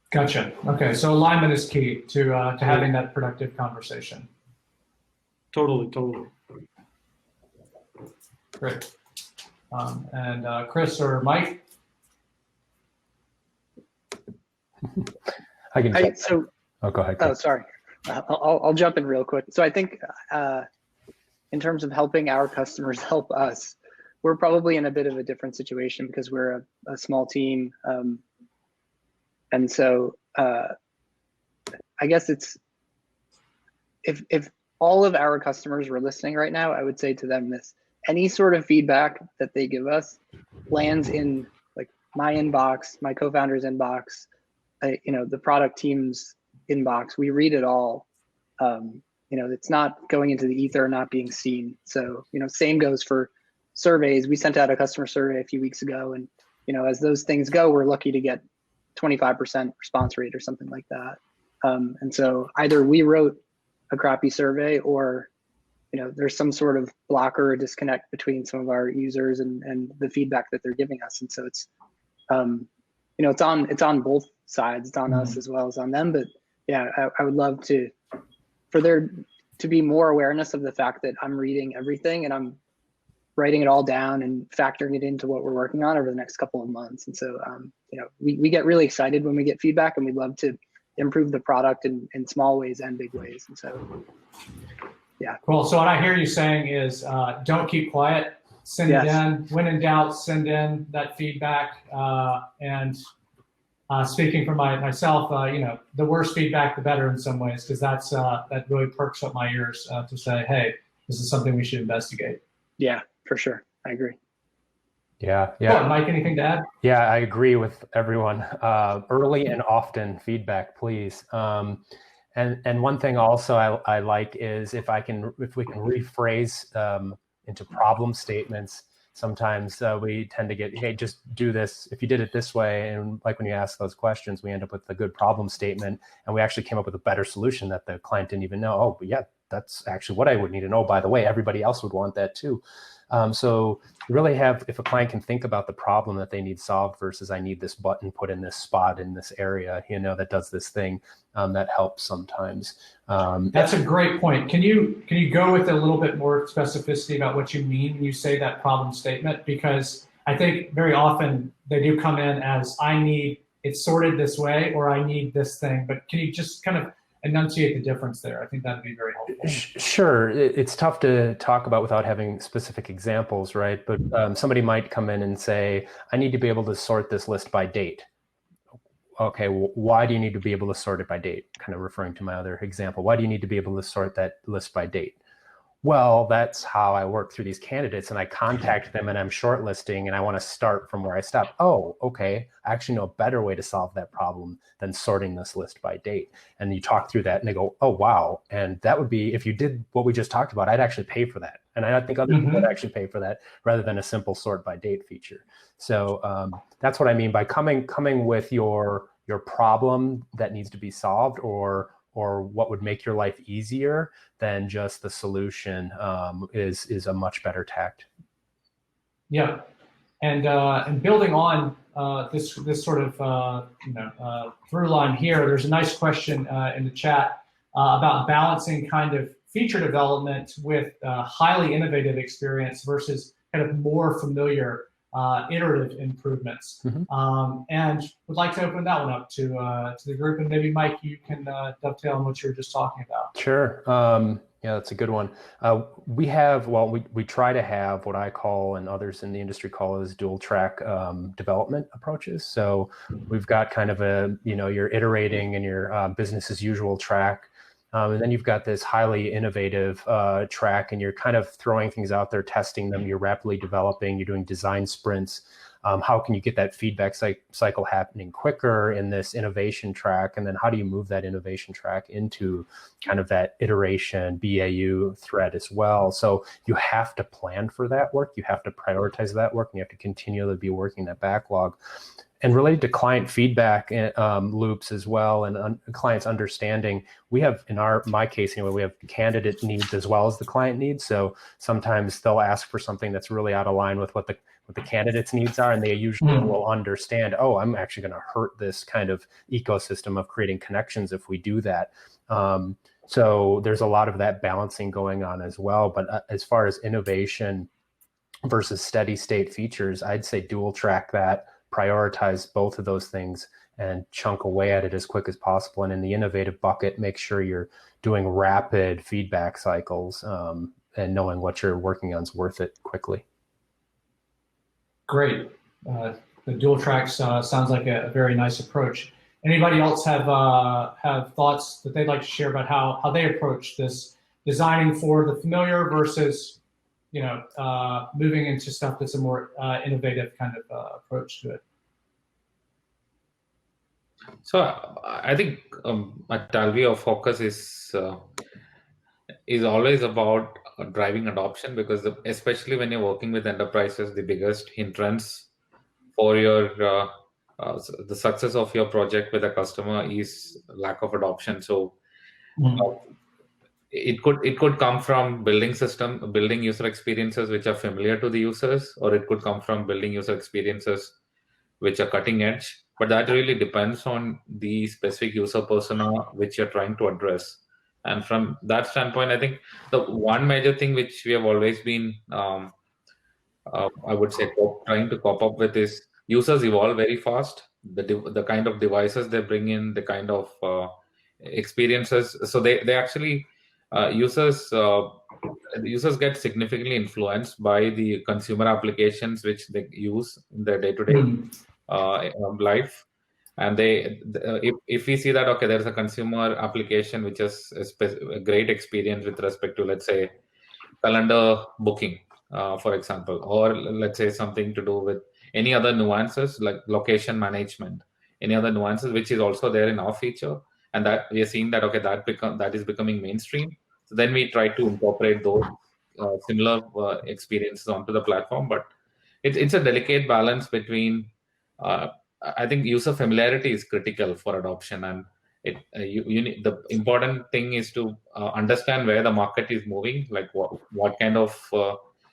Gotcha. Okay, so alignment is key to having that productive conversation. Totally. Great. And Chris or Mike? I can. Go ahead. Oh, sorry. I'll jump in real quick. So I think in terms of helping our customers help us, we're probably in a bit of a different situation because we're a small team. And so I guess it's, if all of our customers were listening right now, I would say to them this: any sort of feedback that they give us lands in like my inbox, my co-founder's inbox, the product team's inbox. We read it all. it's not going into the ether, not being seen. So, same goes for surveys. We sent out a customer survey a few weeks ago, and, as those things go, we're lucky to get 25% response rate or something like that. And so either we wrote a crappy survey, or, there's some sort of blocker or disconnect between some of our users and the feedback that they're giving us. And so it's, it's on both sides. It's on us as well as on them. But yeah, I would love for there to be more awareness of the fact that I'm reading everything and I'm writing it all down and factoring it into what we're working on over the next couple of months. And so, we get really excited when we get feedback, and we love to improve the product in small ways and big ways. And so, yeah. Cool. So what I hear you saying is don't keep quiet. Send it in. When in doubt, send in that feedback. And speaking for myself, the worse feedback, the better in some ways, because that really perks up my ears to say, hey, this is something we should investigate. Yeah, for sure. I agree. Yeah. Cool. Mike, anything to add? Yeah, I agree with everyone. Early and often feedback, please. And one thing also I like is if we can rephrase into problem statements. Sometimes we tend to get, hey, just do this. If you did it this way, and like when you ask those questions, we end up with a good problem statement, and we actually came up with a better solution that the client didn't even know. Oh, but yeah, that's actually what I would need to know. By the way, everybody else would want that too. So you really have, if a client can think about the problem that they need solved versus I need this button put in this spot in this area, that does this thing, that helps sometimes. That's a great point. Can you go with a little bit more specificity about what you mean when you say that problem statement? Because I think very often they do come in as I need it sorted this way, or I need this thing. But can you just kind of enunciate the difference there? I think that'd be very helpful. Sure. It's tough to talk about without having specific examples, right? But somebody might come in and say, I need to be able to sort this list by date. Okay, why do you need to be able to sort it by date? Kind of referring to my other example. Why do you need to be able to sort that list by date? Well, that's how I work through these candidates, and I contact them and I'm shortlisting and I want to start from where I stopped. Oh, okay. I actually know a better way to solve that problem than sorting this list by date. And you talk through that and they go, oh, wow. And that would be, if you did what we just talked about, I'd actually pay for that. And I think other people would actually pay for that rather than a simple sort by date feature. So that's what I mean by coming with your problem that needs to be solved, or what would make your life easier than just the solution, is a much better tact. Yeah, and building on this sort of through line here, there's a nice question in the chat about balancing kind of feature development with highly innovative experience versus kind of more familiar iterative improvements. And would like to open that one up to the group, and maybe Mike, you can dovetail on what you were just talking about. Sure. Yeah, that's a good one. We try to have what I call, and others in the industry call, as dual track development approaches. So we've got kind of you're iterating in your business as usual track. And then you've got this highly innovative track, and you're kind of throwing things out there, testing them. You're rapidly developing. You're doing design sprints. How can you get that feedback cycle happening quicker in this innovation track? And then how do you move that innovation track into kind of that iteration BAU thread as well? So you have to plan for that work. You have to prioritize that work, and you have to continually be working that backlog. And related to client feedback loops as well, and clients understanding, we have, in my case anyway, we have candidate needs as well as the client needs. So sometimes they'll ask for something that's really out of line with what the candidate's needs are, and they usually will understand, oh, I'm actually going to hurt this kind of ecosystem of creating connections if we do that. So there's a lot of that balancing going on as well. But as far as innovation versus steady state features, I'd say dual track that, prioritize both of those things and chunk away at it as quick as possible. And in the innovative bucket, make sure you're doing rapid feedback cycles and knowing what you're working on is worth it quickly. Great. The dual tracks sounds like a very nice approach. Anybody else have thoughts that they'd like to share about how they approach this, designing for the familiar versus moving into stuff that's a more innovative kind of approach to it? So I think at Talvi, our focus is is always about driving adoption, because especially when you're working with enterprises, the biggest hindrance for the success of your project with a customer is lack of adoption. So it could come from building user experiences which are familiar to the users, or it could come from building user experiences which are cutting edge. But that really depends on the specific user persona which you're trying to address. And from that standpoint, I think the one major thing which we have always been, I would say, trying to cop up with is users evolve very fast. The kind of devices they bring in, the kind of experiences. So they actually users get significantly influenced by the consumer applications which they use in their day-to-day life. And if we see that, okay, there's a consumer application which has a great experience with respect to, let's say, calendar booking, for example, or let's say something to do with any other nuances like location management, any other nuances which is also there in our feature, and that we are seeing that, okay, that is becoming mainstream. So then we try to incorporate those similar experiences onto the platform. But it's a delicate balance between I think user familiarity is critical for adoption, and you need, the important thing is to understand where the market is moving, like what kind of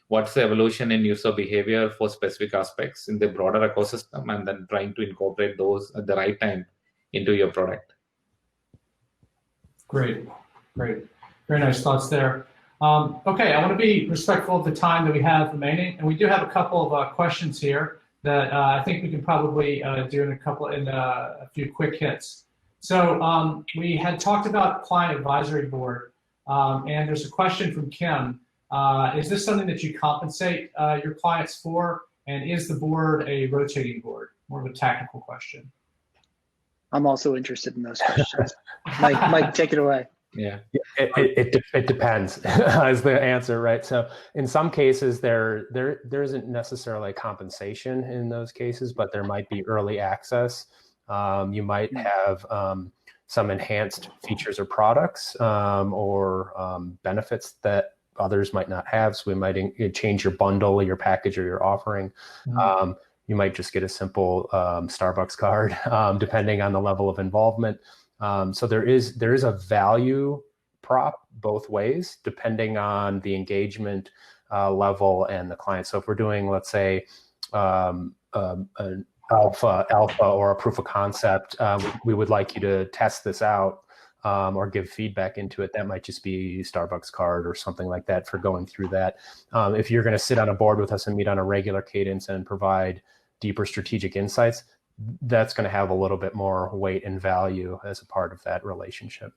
what's the evolution in user behavior for specific aspects in the broader ecosystem, and then trying to incorporate those at the right time into your product. Great. Very nice thoughts there. Okay, I want to be respectful of the time that we have remaining, and we do have a couple of questions here that I think we can probably do in a few quick hits. So we had talked about client advisory board, and there's a question from Kim. Is this something that you compensate your clients for, and is the board a rotating board? More of a technical question. I'm also interested in those questions. Mike, take it away. Yeah, it depends is the answer, right? So in some cases there isn't necessarily compensation in those cases, but there might be early access. You might have some enhanced features or products or benefits that others might not have. So we might change your bundle, your package, or your offering. You might just get a simple Starbucks card, depending on the level of involvement. So there is a value prop both ways, depending on the engagement level and the client. So if we're doing, let's say, an alpha or a proof of concept, we would like you to test this out or give feedback into it. That might just be Starbucks card or something like that for going through that. If you're going to sit on a board with us and meet on a regular cadence and provide deeper strategic insights, that's going to have a little bit more weight and value as a part of that relationship.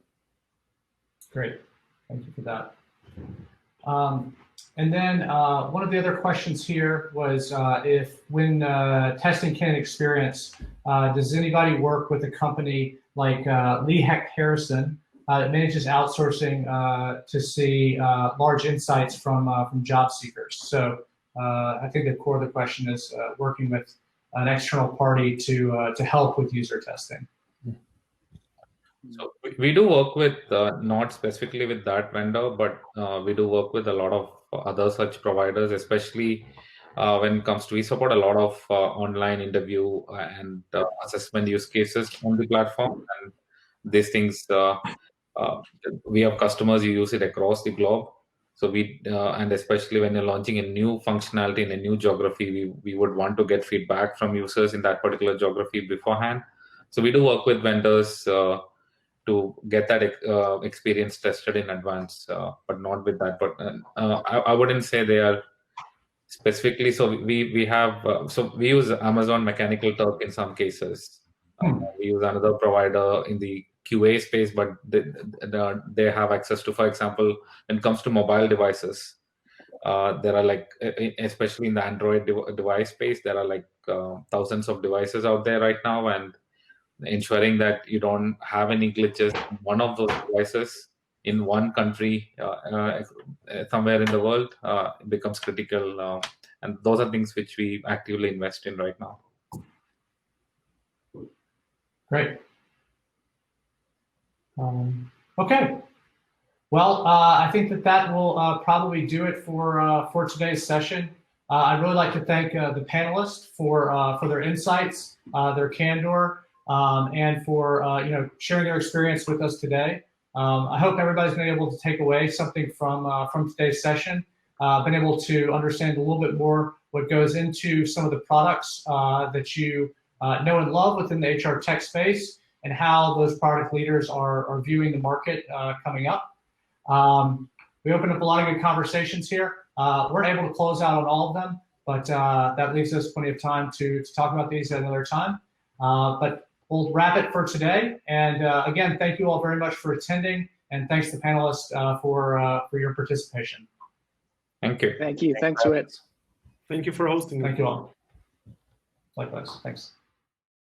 Great, thank you for that. And then one of the other questions here was if when testing candidate experience, does anybody work with a company like Lee Hecht Harrison that manages outsourcing to see large insights from job seekers? So I think the core of the question is working with an external party to help with user testing. So we do work with, not specifically with that vendor, but we do work with a lot of other such providers, especially when it comes to, we support a lot of online interview and assessment use cases on the platform. And these things, we have customers who use it across the globe. So and especially when you're launching a new functionality in a new geography, we would want to get feedback from users in that particular geography beforehand. So we do work with vendors to get that experience tested in advance, but not with that. But I wouldn't say they are specifically. So we have, so we use Amazon Mechanical Turk in some cases. We use another provider in the QA space, but they have access to, for example, when it comes to mobile devices, there are like, especially in the Android device space, there are like thousands of devices out there right now, and ensuring that you don't have any glitches in one of those devices in one country somewhere in the world becomes critical. And those are things which we actively invest in right now. Great. Okay. Well, I think that will probably do it for today's session. I'd really like to thank the panelists for their insights, their candor, and for sharing their experience with us today. I hope everybody's been able to take away something from today's session, been able to understand a little bit more what goes into some of the products that you know and love within the HR tech space, and how those product leaders are viewing the market coming up. We opened up a lot of good conversations here. We're able to close out on all of them, but that leaves us plenty of time to talk about these at another time. But we'll wrap it for today. And again, thank you all very much for attending, and thanks to the panelists for your participation. Thank you. Thank you. Thanks, Whit. Thank you for hosting me. Thank you all. Likewise. Thanks.